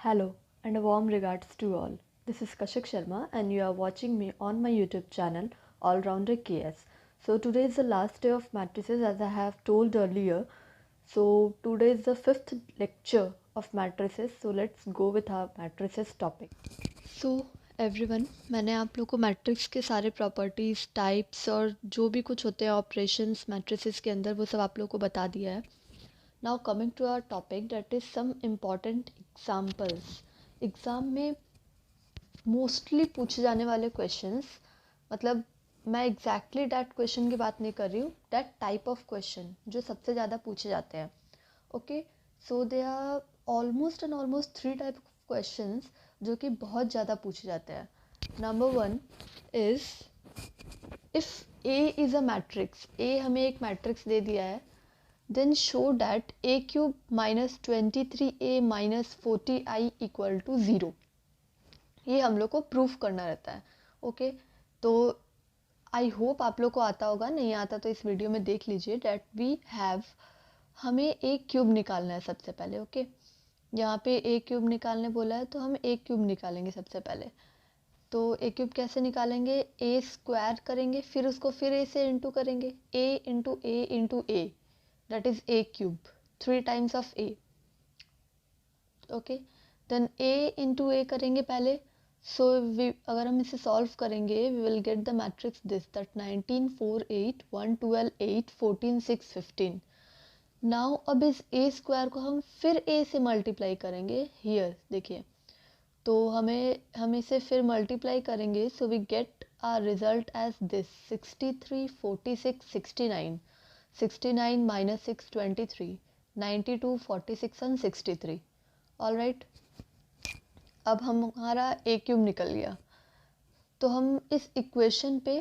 Hello and a warm regards to all. This is Kashik Sharma and you are watching me on my YouTube channel Allrounder KS. So today is the last day of matrices as I have told earlier. So today is the fifth lecture of matrices. So let's go with our matrices topic. So everyone मैंने आप लोग को matrix के सारे properties types और जो भी कुछ होते हैं ऑपरेशंस मैट्रिसेस के अंदर वो सब आप लोग को बता दिया है. Now coming to our topic that is some important examples. Exam में मोस्टली पूछे जाने वाले क्वेश्चंस, मतलब मैं एग्जैक्टली डैट क्वेश्चन की बात नहीं कर रही हूँ, डैट टाइप ऑफ क्वेश्चन जो सबसे ज़्यादा पूछे जाते हैं. Okay, so they are almost three type of questions जो कि बहुत ज़्यादा पूछे जाते हैं. Number one is if A is a matrix, A हमें एक मैट्रिक्स दे दिया है, then show that a cube minus 23a minus 40i equal to 0. ये हम लोग को प्रूफ करना रहता है. ओके, तो आई होप आप लोग को आता होगा, नहीं आता तो इस वीडियो में देख लीजिए. डैट वी हैव, हमें एक क्यूब निकालना है सबसे पहले. ओके, यहाँ पे एक क्यूब निकालने बोला है तो हम एक क्यूब निकालेंगे सबसे पहले. तो ए क्यूब कैसे निकालेंगे? ए स्क्वायर करेंगे, फिर उसको फिर ए से इंटू करेंगे, A into A into A, that is a cube, 3 times of a. okay, then a into a करेंगे पहले. so अगर हम इसे सॉल्व करेंगे we will get the matrix this, that 19 4 8 1 12 8 14 6 15. now अब इस a स्क्वायर को हम फिर a से मल्टीप्लाई करेंगे. here देखिए, तो हम इसे फिर मल्टीप्लाई करेंगे. so we get our result as this, 63 46 69. 69 minus 6 23, 92 46 and 63. All right, अब हमारा ए क्यूब निकल गया. तो हम इस इक्वेशन पे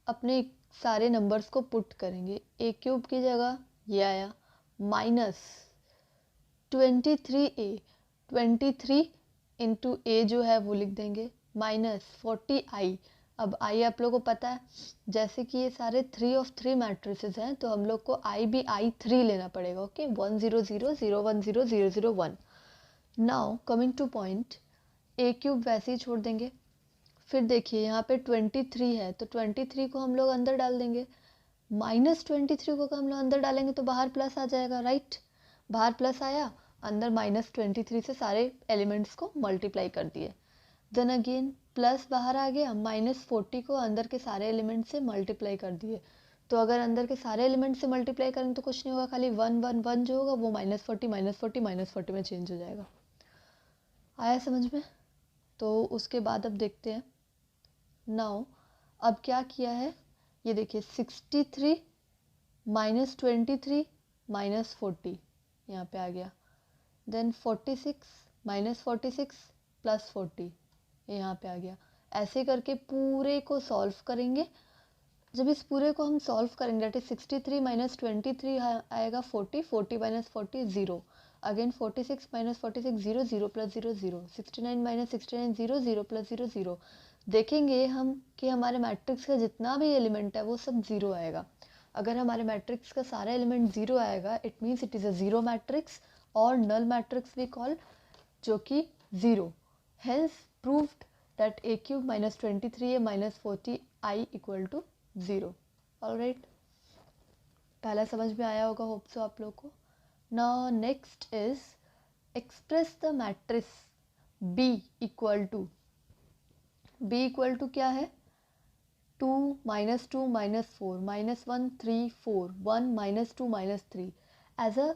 अपने सारे नंबर्स को पुट करेंगे. ए क्यूब की जगह ये आया, माइनस 23a, 23 इंटू ए जो है वो लिख देंगे, माइनस 40i. अब आई आप लोगों को पता है, जैसे कि ये सारे 3 ऑफ 3 मैट्रिसेस हैं तो हम लोग को आई भी I3 लेना पड़ेगा. ओके, 1 0 0 0 1 0 0 0 1. Now coming to point, A cube वैसे ही छोड़ देंगे. फिर देखिए यहाँ पे 23 है तो 23 को हम लोग अंदर डाल देंगे, माइनस 23 को हम लोग अंदर डालेंगे तो बाहर प्लस आ जाएगा. राइट, बाहर प्लस आया, अंदर माइनस 23 से सारे एलिमेंट्स को मल्टीप्लाई कर दिए. देन अगेन प्लस बाहर आ गया, माइनस 40 को अंदर के सारे एलिमेंट से मल्टीप्लाई कर दिए. तो अगर अंदर के सारे एलिमेंट से मल्टीप्लाई करेंगे तो कुछ नहीं होगा, खाली 1 1 1 जो होगा वो माइनस 40 माइनस 40 माइनस 40 में चेंज हो जाएगा. आया समझ में? तो उसके बाद अब देखते हैं. नाउ अब क्या किया है, ये देखिए 63 माइनस 23 माइनस 40 यहाँ पे आ गया. देन 46 माइनस 46 प्लस 40 यहाँ पे आ गया. ऐसे करके पूरे को सॉल्व करेंगे. जब इस पूरे को हम सॉल्व करेंगे, दैट इज 63 माइनस 23 आएगा 40, 40 minus 40 0, again 46 minus 46 0 0 plus 0 0, 69 minus 69 0 0 plus 0 0. देखेंगे हम कि हमारे मैट्रिक्स का जितना भी एलिमेंट है वो सब ज़ीरो आएगा. अगर हमारे मैट्रिक्स का सारा एलिमेंट ज़ीरो आएगा it means it is a zero matrix और नल मैट्रिक्स वी कॉल, जो कि zero. Hence proved that a cube minus 23a minus 40i equal to 0. Alright, पहला समझ में आया होगा होप सो आप लोग को. Now next is express the matrix b equal to क्या है, 2 minus 2 minus 4 minus 1 3 4 1 minus 2 minus 3 as a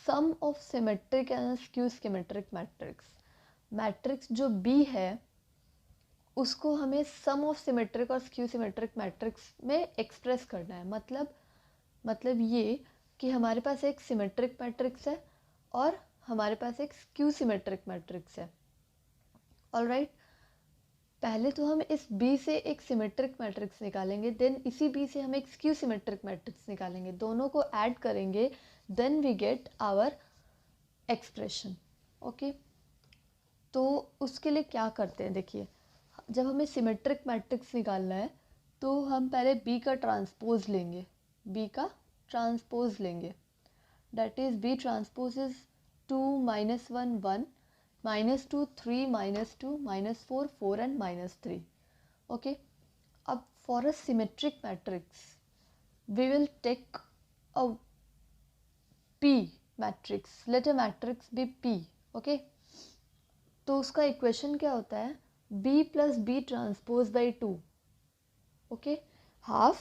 sum of symmetric and skew symmetric matrix. Matrix जो b है उसको हमें सम ऑफ सिमेट्रिक और स्क्यू सिमेट्रिक मैट्रिक्स में express करना है. मतलब ये कि हमारे पास एक सिमेट्रिक मैट्रिक्स है और हमारे पास एक स्क्यू सिमेट्रिक मैट्रिक्स है. ऑलराइट, पहले तो हम इस B से एक सिमेट्रिक मैट्रिक्स निकालेंगे, देन इसी B से हम एक स्क्यू सिमेट्रिक मैट्रिक्स निकालेंगे, दोनों को ऐड करेंगे, then we get our expression. Okay, तो उसके लिए क्या करते हैं, देखिए जब हमें सिमेट्रिक मैट्रिक्स निकालना है तो हम पहले B का ट्रांसपोज लेंगे. That is B transpose is 2 minus 1 1, -2 3 -2 -4 4 and -3. Okay, अब for a symmetric matrix we will take a P matrix. Let a matrix be P. Okay, तो उसका इक्वेशन क्या होता है, B plus B transpose by 2. Okay, half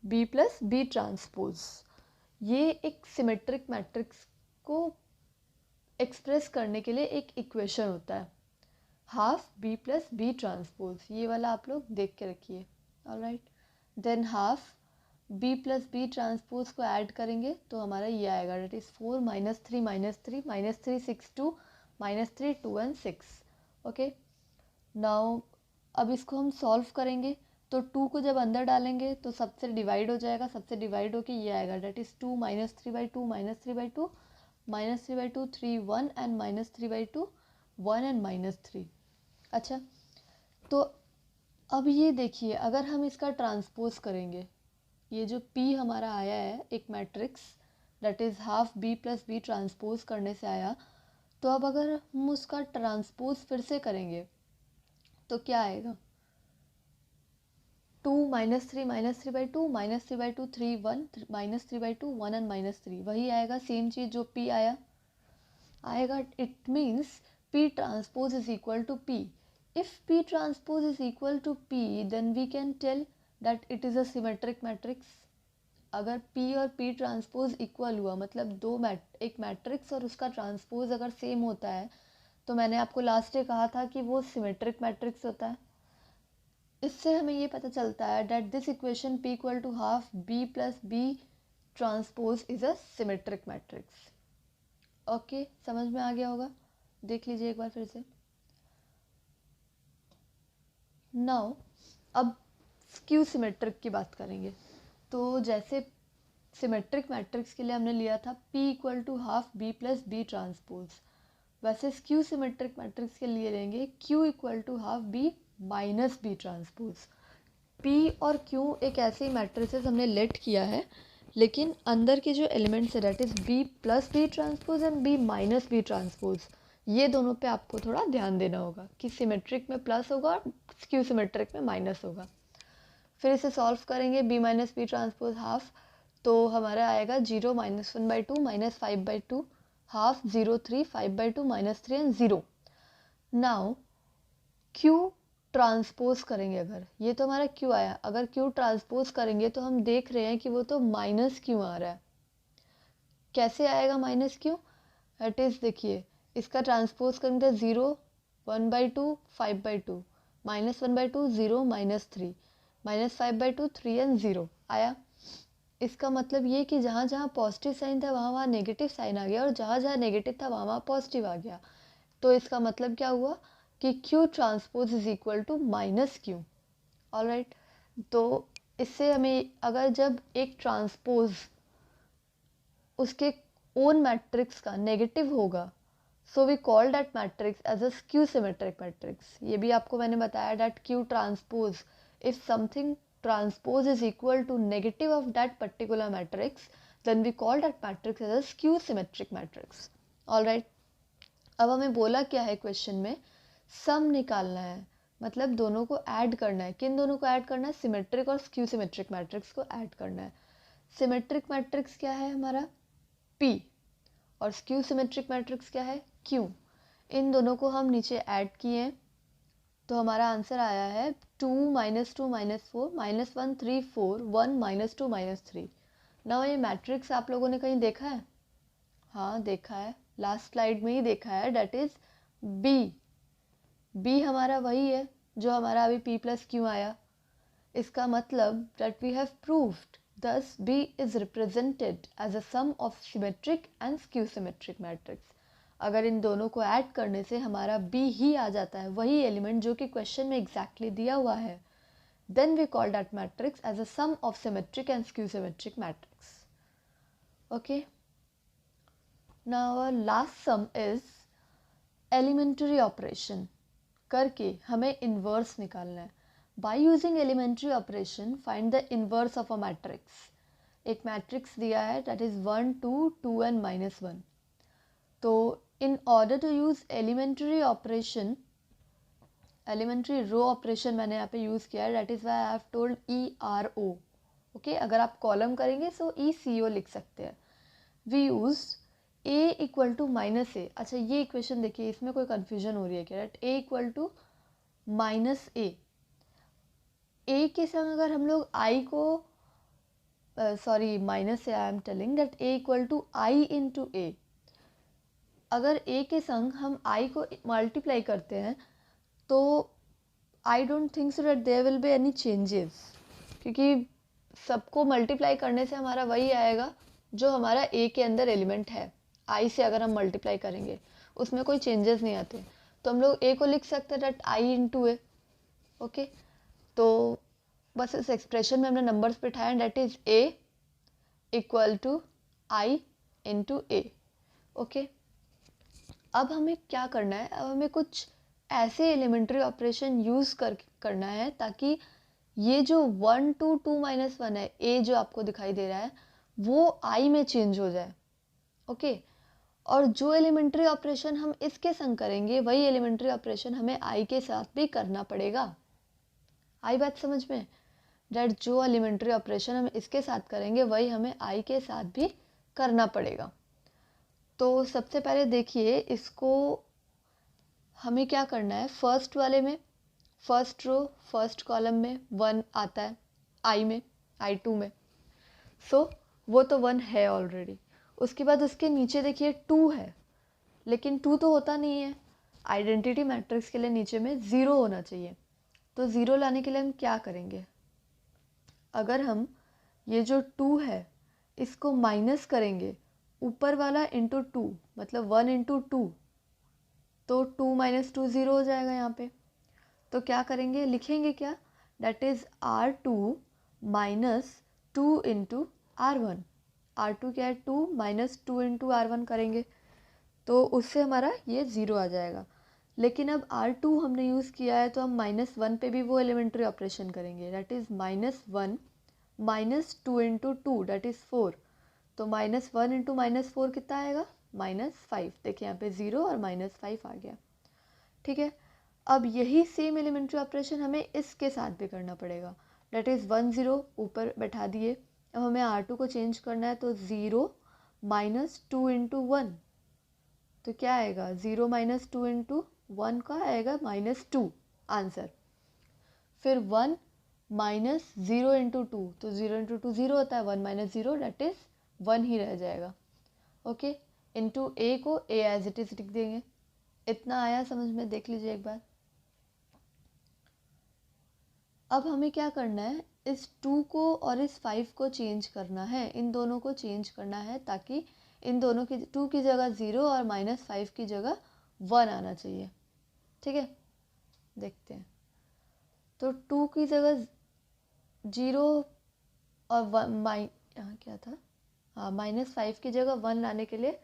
B plus B transpose. ये एक symmetric matrix को express करने के लिए एक इक्वेशन होता है, half B plus B transpose. ये वाला आप लोग देख के रखिए. Alright, then half B plus B transpose को ऐड करेंगे तो हमारा ये आएगा, that is 4 -3 -3 -3 6 2 -3 2 and 6. Okay, now अब इसको हम सॉल्व करेंगे तो 2 को जब अंदर डालेंगे तो सबसे डिवाइड हो जाएगा, सबसे डिवाइड होके ये आएगा, that is 2 -3 by 2 -3 by 2 -3 by 2 3 1 and -3 by 2 1 and -3. अच्छा, तो अब ये देखिए, अगर हम इसका ट्रांसपोज करेंगे, ये जो P हमारा आया है एक matrix, that is half B plus B transpose करने से आया, तो अब अगर हम उसका ट्रांसपोज फिर से करेंगे तो क्या आएगा, 2 -3 -3 बाई 2 -3 बाई 2 3 1 -3 बाई 2 1 एंड -3. वही आएगा, सेम चीज़ जो P आएगा. It means P transpose is equal to P. If P transpose is equal to P, then we can tell that it is a symmetric matrix. अगर P और P transpose equal हुआ, मतलब एक matrix और उसका transpose अगर same होता है, तो मैंने आपको लास्ट डे कहा था कि वो सिमेट्रिक मैट्रिक्स होता है. इससे हमें ये पता चलता है that this equation P equal to half B plus B transpose is a symmetric matrix. Okay, समझ में आ गया होगा, देख लीजिए एक बार फिर से. नाउ अब स्क्यू सिमेट्रिक की बात करेंगे. तो जैसे सिमेट्रिक मैट्रिक्स के लिए हमने लिया था P equal to half B plus B transpose, वैसे स्क्यू सिमेट्रिक मैट्रिक्स के लिए लेंगे Q equal to half B minus B transpose. P और Q एक ऐसे मैट्रिसेस हमने लेट किया है, लेकिन अंदर के जो एलिमेंट्स है that is B plus B transpose and B minus B transpose. ये दोनों पे आपको थोड़ा ध्यान देना होगा कि सिमेट्रिक में प्लस होगा और स्क्यू सिमेट्रिक में माइनस होगा. फिर इसे सॉल्व करेंगे, B minus B transpose half, तो हमारा आएगा 0 -1 by 2 -5 by 2 half 0 3 5 by 2 -3 and 0. Now Q transpose करेंगे, अगर ये तो हमारा Q आया, अगर Q ट्रांसपोज करेंगे तो हम देख रहे हैं कि वो तो माइनस Q आ रहा है. कैसे आएगा माइनस Q, दैट इज़ देखिए, इसका ट्रांसपोज करेंगे 0 1 by 2 5 by 2 -1 by 2 0 -3 -5 by 2 3 and 0 आया. इसका मतलब ये कि जहाँ जहाँ पॉजिटिव साइन था वहाँ वहाँ नेगेटिव साइन आ गया, और जहाँ जहाँ नेगेटिव था वहाँ वहाँ पॉजिटिव आ गया. तो इसका मतलब क्या हुआ कि Q transpose is equal to minus Q. Alright, तो इससे हमें अगर जब एक ट्रांसपोज उसके ओन मैट्रिक्स का नेगेटिव होगा, so we call that matrix as a skew symmetric matrix. ये भी आपको मैंने बताया that Q transpose, if something transpose is equal to negative of that particular matrix, then we call that matrix as a skew symmetric matrix. Alright, अब हमें बोला क्या है क्वेश्चन में, सम निकालना है, मतलब दोनों को ऐड करना है. किन दोनों को ऐड करना है, सिमेट्रिक और स्क्यू सिमेट्रिक मैट्रिक्स को ऐड करना है. सिमेट्रिक मैट्रिक्स क्या है हमारा P, और स्क्यू सिमेट्रिक मैट्रिक्स क्या है Q. इन दोनों को हम नीचे ऐड किए तो हमारा आंसर आया है 2 -2 -4 -1 3 4 1 -2 -3. ना ये मैट्रिक्स आप लोगों ने कहीं देखा है, हाँ देखा है, लास्ट स्लाइड में ही देखा है, डेट इज B हमारा वही है जो हमारा अभी P प्लस Q आया. इसका मतलब that we have proved thus B is represented as a sum of symmetric and skew symmetric matrix. अगर इन दोनों को ऐड करने से हमारा B ही आ जाता है, वही एलिमेंट जो कि क्वेश्चन में एग्जैक्टली दिया हुआ है, then we call that matrix as a sum of symmetric and skew symmetric matrix. Okay, now our last sum is elementary operation करके हमें इन्वर्स निकालना है. By using elementary operation find the inverse of a matrix. एक matrix दिया है that is 1 2 2 and -1. तो in order to use elementary operation, elementary row operation मैंने यहाँ पे यूज़ किया है, that is why I have told ERO. Okay, अगर आप कॉलम करेंगे तो ECO लिख सकते हैं. We use A equal to minus A. अच्छा, ये इक्वेशन देखिए, इसमें कोई कन्फ्यूजन हो रही है क्या? A इक्वल टू माइनस ए. ए के संग अगर हम लोग I को सॉरी माइनस से I am telling that A equal to I into A. अगर A के संग हम I को मल्टीप्लाई करते हैं तो I don't think so that there will be any changes, क्योंकि सबको मल्टीप्लाई करने से हमारा वही आएगा जो हमारा A के अंदर एलिमेंट है. I से अगर हम मल्टीप्लाई करेंगे उसमें कोई चेंजेस नहीं आते, तो हम लोग A को लिख सकते हैं that I into A. Okay, तो बस इस एक्सप्रेशन में हमने नंबर्स बिठाए, that is A equal to I into A. Okay, अब हमें क्या करना है? अब हमें कुछ ऐसे एलिमेंट्री ऑपरेशन यूज़ करना है ताकि ये जो 1 टू 2 माइनस 1 है, A जो आपको दिखाई दे रहा है, वो I में चेंज हो जाए. ओके, और जो एलिमेंट्री ऑपरेशन हम इसके संग करेंगे वही एलिमेंट्री ऑपरेशन हमें I के साथ भी करना पड़ेगा. आई बात समझ में? डेट जो एलिमेंट्री ऑपरेशन हम इसके साथ करेंगे वही हमें I के साथ भी करना पड़ेगा. तो सबसे पहले देखिए, इसको हमें क्या करना है. फर्स्ट वाले में, फर्स्ट रो फर्स्ट कॉलम में 1 आता है I में, I2 में. सो वो तो 1 है ऑलरेडी. उसके बाद उसके नीचे देखिए 2 है, लेकिन 2 तो होता नहीं है. आइडेंटिटी मैट्रिक्स के लिए नीचे में 0 होना चाहिए. तो 0 लाने के लिए हम क्या करेंगे? अगर हम ये जो 2 है इसको माइनस करेंगे, ऊपर वाला इंटू 2, मतलब 1 इंटू 2, तो 2 माइनस 2 0 हो जाएगा यहाँ पे. तो क्या करेंगे? लिखेंगे क्या? That is R2 minus 2 into R1. R2 क्या है? 2 माइनस 2 इंटू R1 करेंगे तो उससे हमारा ये 0 आ जाएगा. लेकिन अब R2 हमने यूज़ किया है तो हम -1 पे भी वो एलिमेंट्री ऑपरेशन करेंगे. That is -1 minus 2 into 2, that is 4. तो -1 इंटू -4 कितना आएगा? -5. देखिए यहाँ पे 0 और -5 आ गया. ठीक है, अब यही सेम एलिमेंट्री ऑपरेशन हमें इसके साथ भी करना पड़ेगा. दैट इज़ 1 0 ऊपर बैठा दिए. अब हमें R2 को चेंज करना है तो 0 माइनस 2 इंटू 1, तो क्या आएगा? 0 माइनस 2 इंटू 1 का आएगा -2 आंसर. फिर 1 माइनस 0 इंटू 2, तो 0 इंटू 2 0 होता है. 1 माइनस 0 डेट इज़ 1 ही रह जाएगा. ओके, इंटू ए को ए एज इट इज़ लिख देंगे. इतना आया समझ में? देख लीजिए एक बार. अब हमें क्या करना है? इस 2 को और इस 5 को चेंज करना है. इन दोनों को चेंज करना है ताकि इन दोनों की 2 की जगह 0 और -5 की जगह 1 आना चाहिए. ठीक है, देखते हैं. तो 2 की जगह 0 और 1 यहाँ क्या था? हाँ, -5 की जगह 1 लाने के लिए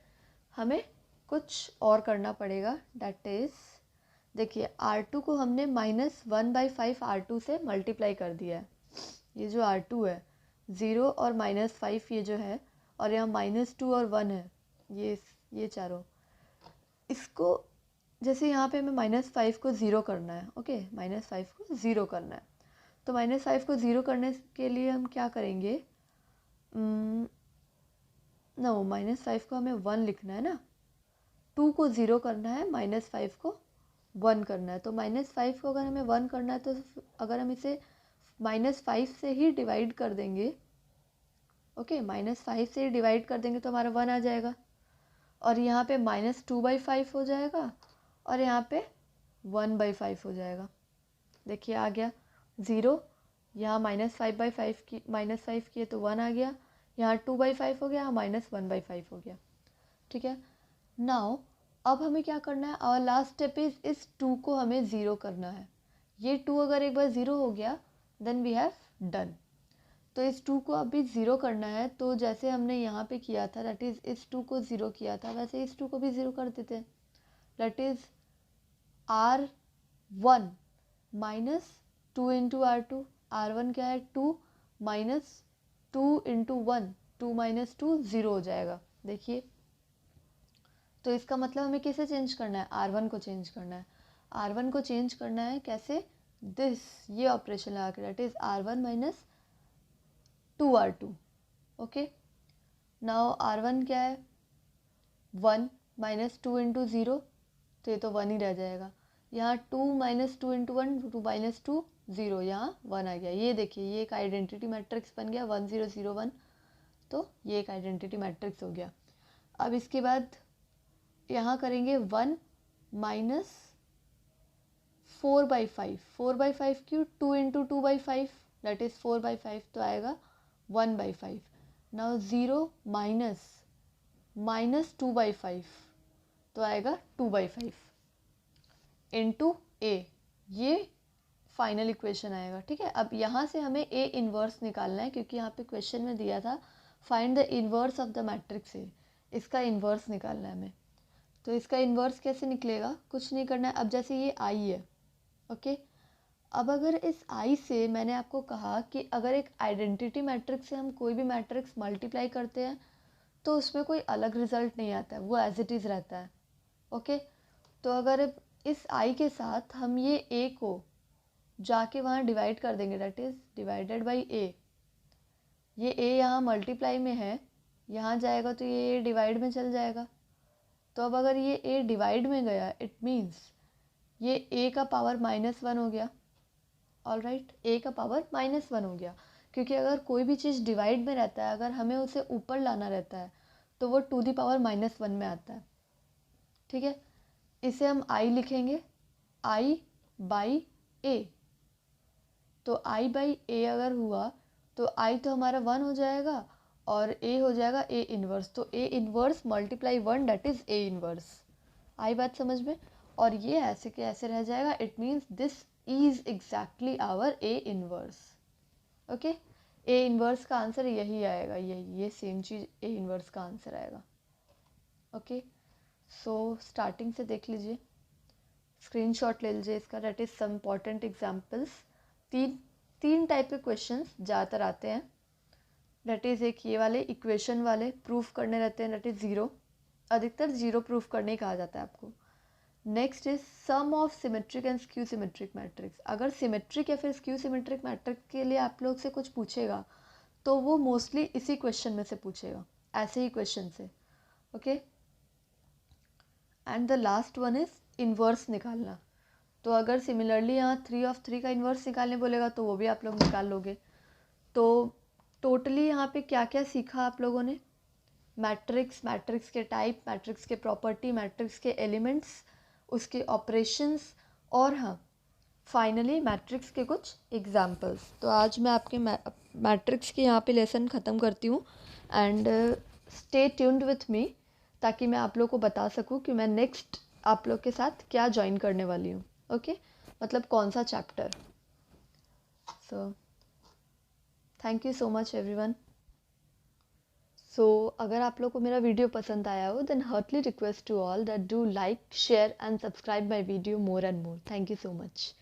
हमें कुछ और करना पड़ेगा. डेट इज़, देखिए R2 को हमने -1/5 R2 से मल्टीप्लाई कर दिया है. ये जो R2 है, 0 और -5 ये जो है, और यहाँ -2 और 1 है, ये चारों. इसको जैसे यहाँ पे हमें -5 को 0 करना है. ओके, -5 को 0 करना है. तो -5 को 0 करने के लिए हम क्या करेंगे? नो, -5 को हमें 1 लिखना है ना. 2 को 0 करना है, -5 को 1 करना है. तो -5 को अगर हमें 1 करना है तो अगर हम इसे -5 से ही डिवाइड कर देंगे, ओके, -5 से ही डिवाइड कर देंगे तो हमारा 1 आ जाएगा. और यहाँ पे -2/5 हो जाएगा और यहाँ पे 1/5 हो जाएगा. देखिए आ गया 0. यहाँ -5 किए तो 1 आ गया. यहाँ 2/5 हो गया, यहाँ -1/5 हो गया. ठीक है, नाउ अब हमें क्या करना है? और लास्ट स्टेप इज इस 2 को हमें 0 करना है. ये 2 अगर एक बार 0 हो गया देन वी हैव डन. तो इस 2 को अभी 0 करना है. तो जैसे हमने यहाँ पे किया था, दैट इज़ इस 2 को 0 किया था, वैसे इस 2 को भी 0 कर देते हैं. That is R1 minus 2 into R2. R1 क्या है? 2 माइनस 2 इंटू 1, 2 माइनस 2 0 हो जाएगा. देखिए तो इसका मतलब हमें किसे चेंज करना है, R1 को चेंज करना है। R1 को चेंज करना है कैसे, दिस, ये ऑपरेशन लगा के, that is R1 minus 2R2। Okay, now R1 क्या है, 1 माइनस 2 इंटू 0, तो ये तो 1 ही रह जाएगा। यहाँ 2 माइनस 2 इंटू 1, 2 माइनस 2 0, यहाँ 1 आ गया। ये देखिए ये एक आइडेंटिटी मैट्रिक्स बन गया 1 0 0 1, तो ये एक आइडेंटिटी मैट्रिक्स हो गया। अब इसके बाद यहाँ करेंगे 1 माइनस 4/5, 4/5 क्यों, 2 इंटू 2/5 दैट इज 4/5, तो आएगा 1/5। नाउ 0 माइनस माइनस 2/5, तो आएगा 2/5 इंटू ए, ये फाइनल इक्वेशन आएगा। ठीक है, अब यहाँ से हमें ए इन्वर्स निकालना है, क्योंकि यहाँ पे क्वेश्चन में दिया था find the inverse of the matrix A, इसका इन्वर्स निकालना है हमें। तो इसका इन्वर्स कैसे निकलेगा, कुछ नहीं करना है। अब जैसे ये आई है, ओके, अब अगर इस आई से मैंने आपको कहा कि अगर एक आइडेंटिटी मैट्रिक्स से हम कोई भी मैट्रिक्स मल्टीप्लाई करते हैं तो उसमें कोई अलग रिजल्ट नहीं आता है, वो एज इट इज़ रहता है। ओके, तो अगर इस आई के साथ हम ये ए को जाके वहाँ डिवाइड कर देंगे, दैट इज़ डिवाइडेड बाई ए, ये ए यहाँ मल्टीप्लाई में है, यहाँ जाएगा तो ये डिवाइड में चल जाएगा। तो अब अगर ये ए डिवाइड में गया, इट मीन्स ये ए का पावर -1 हो गया। ऑल राइट, ए का पावर -1 हो गया, क्योंकि अगर कोई भी चीज़ डिवाइड में रहता है, अगर हमें उसे ऊपर लाना रहता है तो वो टू द पावर -1 में आता है। ठीक है, इसे हम आई लिखेंगे, आई बाई ए। तो आई बाई ए अगर हुआ तो आई तो हमारा 1 हो जाएगा और ए हो जाएगा ए इन्वर्स, तो A inverse multiply 1 that is A inverse. आई बात समझ में, और ये ऐसे के ऐसे रह जाएगा, it means this is exactly our A inverse. Okay, A inverse का आंसर यही आएगा, ये सेम चीज़ ए इन्वर्स का आंसर आएगा। ओके, सो स्टार्टिंग से देख लीजिए, स्क्रीनशॉट ले लीजिए इसका, that is some important examples. तीन टाइप के क्वेश्चंस ज़्यादातर आते हैं, दैट इज़ एक ये वाले इक्वेशन वाले प्रूफ करने रहते हैं, दैट इज़ ज़ीरो, अधिकतर ज़ीरो प्रूफ करने ही कहा जाता है आपको। Next is sum of symmetric and skew symmetric matrix. अगर सिमेट्रिक या फिर स्क्यू सिमेट्रिक मैट्रिक्स के लिए आप लोग से कुछ पूछेगा तो वो मोस्टली इसी क्वेश्चन में से पूछेगा, ऐसे ही क्वेश्चन से। Okay, and the last one is inverse निकालना। तो अगर सिमिलरली यहाँ 3 ऑफ 3 का इन्वर्स निकालने बोलेगा तो वो भी आप लोग निकाल लोगे। तो टोटली यहाँ पे क्या क्या सीखा आप लोगों ने, मैट्रिक्स, मैट्रिक्स के टाइप, मैट्रिक्स के प्रॉपर्टी, मैट्रिक्स के एलिमेंट्स, उसके ऑपरेशंस, और हाँ फाइनली मैट्रिक्स के कुछ एग्जाम्पल्स। तो आज मैं आपके मैट्रिक्स के यहाँ पे लेसन ख़त्म करती हूँ, and stay tuned with me, ताकि मैं आप लोग को बता सकूँ कि मैं नेक्स्ट आप लोग के साथ क्या ज्वाइन करने वाली हूँ। ओके, मतलब कौन सा chapter. So thank you so much everyone. So अगर आप लोग को मेरा वीडियो पसंद आया हो, then heartly request to all that do like, share and subscribe my video more and more. Thank you so much.